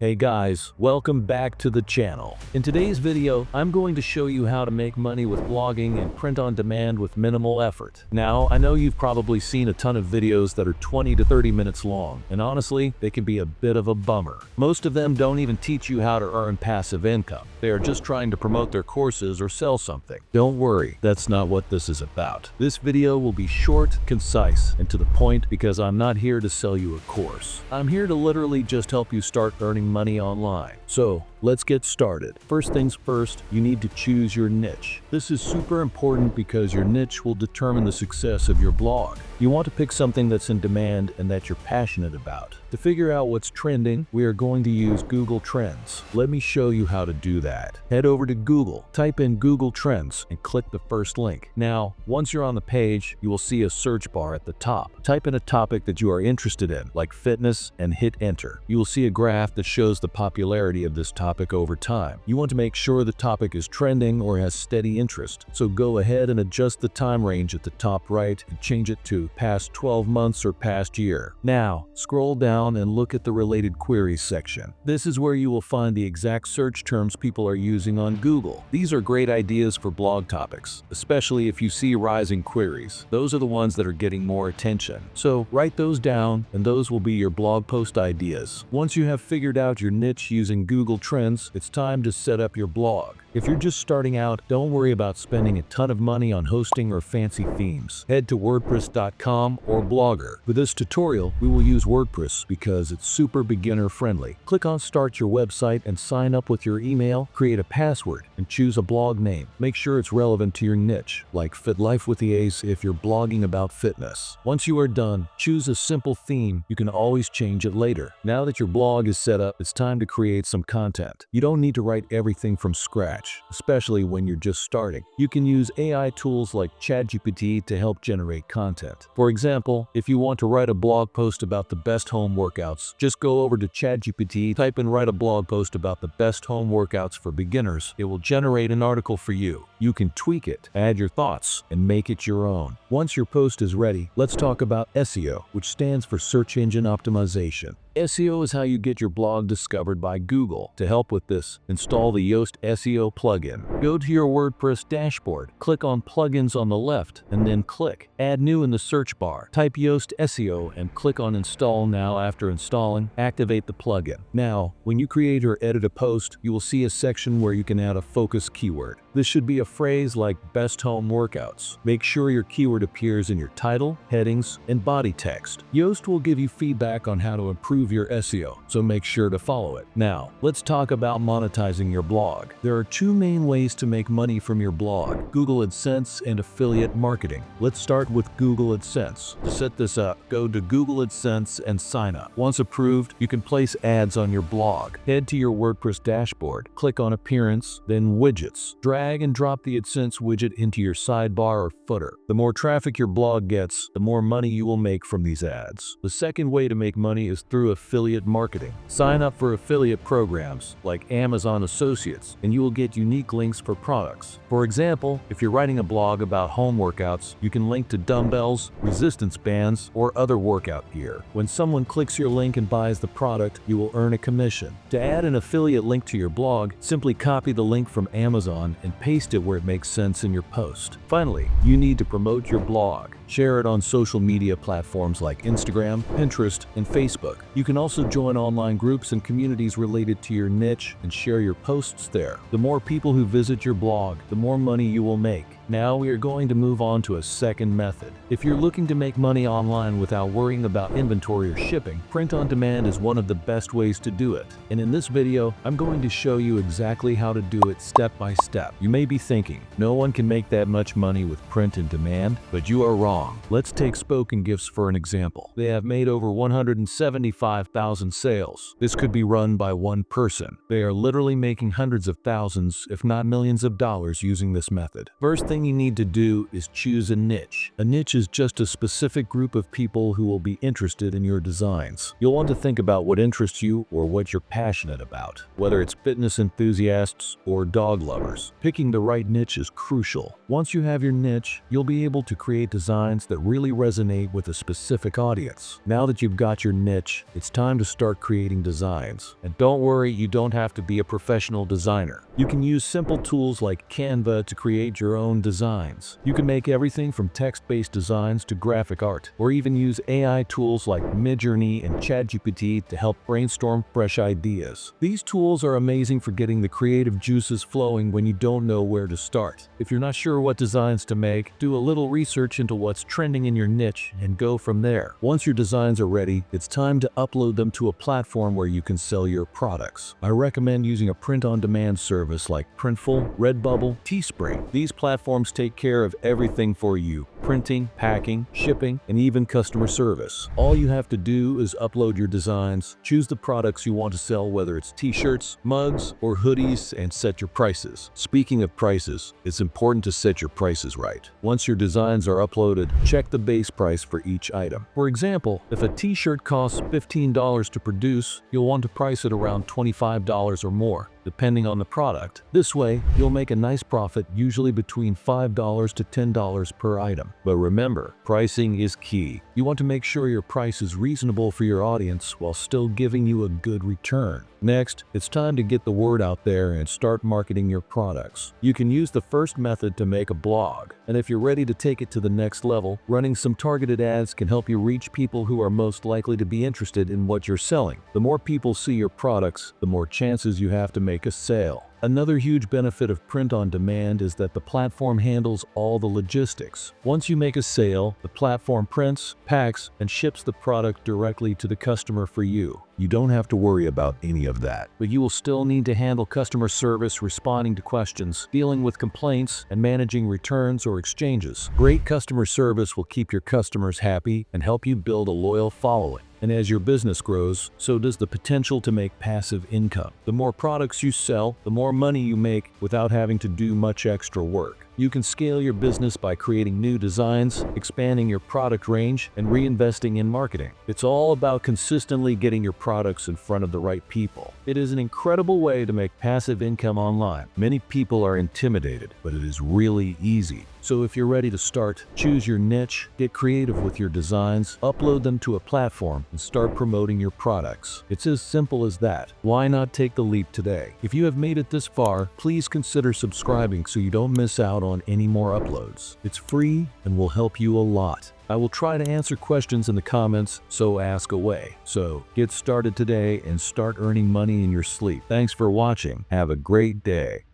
Hey guys, welcome back to the channel. In today's video, I'm going to show you how to make money with blogging and print on demand with minimal effort. Now, I know you've probably seen a ton of videos that are 20 to 30 minutes long, and honestly, they can be a bit of a bummer. Most of them don't even teach you how to earn passive income. They are just trying to promote their courses or sell something. Don't worry, that's not what this is about. This video will be short, concise, and to the point because I'm not here to sell you a course. I'm here to literally just help you start earning money online. So, let's get started. First things first, you need to choose your niche. This is super important because your niche will determine the success of your blog. You want to pick something that's in demand and that you're passionate about. To figure out what's trending, we are going to use Google Trends. Let me show you how to do that. Head over to Google, type in Google Trends, and click the first link. Now, once you're on the page, you will see a search bar at the top. Type in a topic that you are interested in, like fitness, and hit enter. You will see a graph that shows the popularity of this topic over time. You want to make sure the topic is trending or has steady interest, so go ahead and adjust the time range at the top right and change it to past 12 months or past year. Now, scroll down and look at the related queries section. This is where you will find the exact search terms people are using on Google. These are great ideas for blog topics, especially if you see rising queries. Those are the ones that are getting more attention. So write those down and those will be your blog post ideas. Once you have figured out your niche using Google Trends, it's time to set up your blog. If you're just starting out, don't worry about spending a ton of money on hosting or fancy themes. Head to WordPress.com or Blogger. For this tutorial, we will use WordPress because it's super beginner friendly. Click on Start Your Website and sign up with your email, create a password, and choose a blog name. Make sure it's relevant to your niche, like Fit Life with the Ace if you're blogging about fitness. Once you are done, choose a simple theme. You can always change it later. Now that your blog is set up, it's time to create some content. You don't need to write everything from scratch, especially when you're just starting. You can use AI tools like ChatGPT to help generate content. For example, if you want to write a blog post about the best home workouts, just go over to ChatGPT, type in "write a blog post about the best home workouts for beginners." It will generate an article for you. You can tweak it, add your thoughts, and make it your own. Once your post is ready, let's talk about SEO, which stands for Search Engine Optimization. SEO is how you get your blog discovered by Google. To help with this, install the Yoast SEO plugin. Go to your WordPress dashboard, click on Plugins on the left, and then click Add New in the search bar. Type Yoast SEO and click on Install Now. After installing, activate the plugin. Now, when you create or edit a post, you will see a section where you can add a focus keyword. This should be a phrase like "best home workouts." Make sure your keyword appears in your title, headings, and body text. Yoast will give you feedback on how to improve your SEO, so make sure to follow it. Now, let's talk about monetizing your blog. There are two main ways to make money from your blog: Google AdSense and affiliate marketing. Let's start with Google AdSense. To set this up, go to Google AdSense and sign up. Once approved, you can place ads on your blog. Head to your WordPress dashboard, click on Appearance, then Widgets. Drag and drop the AdSense widget into your sidebar or footer. The more traffic your blog gets, the more money you will make from these ads. The second way to make money is through affiliate marketing. Sign up for affiliate programs like Amazon Associates, and you will get unique links for products. For example, if you're writing a blog about home workouts, you can link to dumbbells, resistance bands, or other workout gear. When someone clicks your link and buys the product, you will earn a commission. To add an affiliate link to your blog, simply copy the link from Amazon and paste it where it makes sense in your post. Finally, you need to promote your blog. Share it on social media platforms like Instagram, Pinterest, and Facebook. You can also join online groups and communities related to your niche and share your posts there. The more people who visit your blog, the more money you will make. Now we are going to move on to a second method. If you're looking to make money online without worrying about inventory or shipping, print on demand is one of the best ways to do it. And in this video, I'm going to show you exactly how to do it step by step. You may be thinking, no one can make that much money with print on demand, but you are wrong. Let's take Spoken Gifts for an example. They have made over 175,000 sales. This could be run by one person. They are literally making hundreds of thousands, if not millions of dollars using this method. First thing thing you need to do is choose a niche. A niche is just a specific group of people who will be interested in your designs. You'll want to think about what interests you or what you're passionate about, whether it's fitness enthusiasts or dog lovers. Picking the right niche is crucial. Once you have your niche, you'll be able to create designs that really resonate with a specific audience. Now that you've got your niche, it's time to start creating designs. And don't worry, you don't have to be a professional designer. You can use simple tools like Canva to create your own designs. You can make everything from text-based designs to graphic art, or even use AI tools like Midjourney and ChatGPT to help brainstorm fresh ideas. These tools are amazing for getting the creative juices flowing when you don't know where to start. If you're not sure what designs to make, do a little research into what's trending in your niche and go from there. Once your designs are ready, it's time to upload them to a platform where you can sell your products. I recommend using a print-on-demand service like Printful, Redbubble, Teespring. These platforms take care of everything for you: printing, packing, shipping, and even customer service. All you have to do is upload your designs, choose the products you want to sell, whether it's t-shirts, mugs, or hoodies, and set your prices. Speaking of prices, it's important to set your prices right. Once your designs are uploaded, check the base price for each item. For example, if a t-shirt costs $15 to produce, you'll want to price it around $25 or more, depending on the product. This way, you'll make a nice profit, usually between $5 to $10 per item. But remember, pricing is key. You want to make sure your price is reasonable for your audience while still giving you a good return. Next, it's time to get the word out there and start marketing your products. You can use the first method to make a blog, and if you're ready to take it to the next level, running some targeted ads can help you reach people who are most likely to be interested in what you're selling. The more people see your products, the more chances you have to make a sale. Another huge benefit of print on demand is that the platform handles all the logistics. Once you make a sale, the platform prints, packs, and ships the product directly to the customer for you. You don't have to worry about any of that, but you will still need to handle customer service, responding to questions, dealing with complaints, and managing returns or exchanges. Great customer service will keep your customers happy and help you build a loyal following. And as your business grows, so does the potential to make passive income. The more products you sell, the more money you make without having to do much extra work. You can scale your business by creating new designs, expanding your product range, and reinvesting in marketing. It's all about consistently getting your products in front of the right people. It is an incredible way to make passive income online. Many people are intimidated, but it is really easy. So if you're ready to start, choose your niche, get creative with your designs, upload them to a platform, and start promoting your products. It's as simple as that. Why not take the leap today? If you have made it this far, please consider subscribing so you don't miss out on any more uploads. It's free and will help you a lot. I will try to answer questions in the comments, so ask away. So get started today and start earning money in your sleep. Thanks for watching. Have a great day.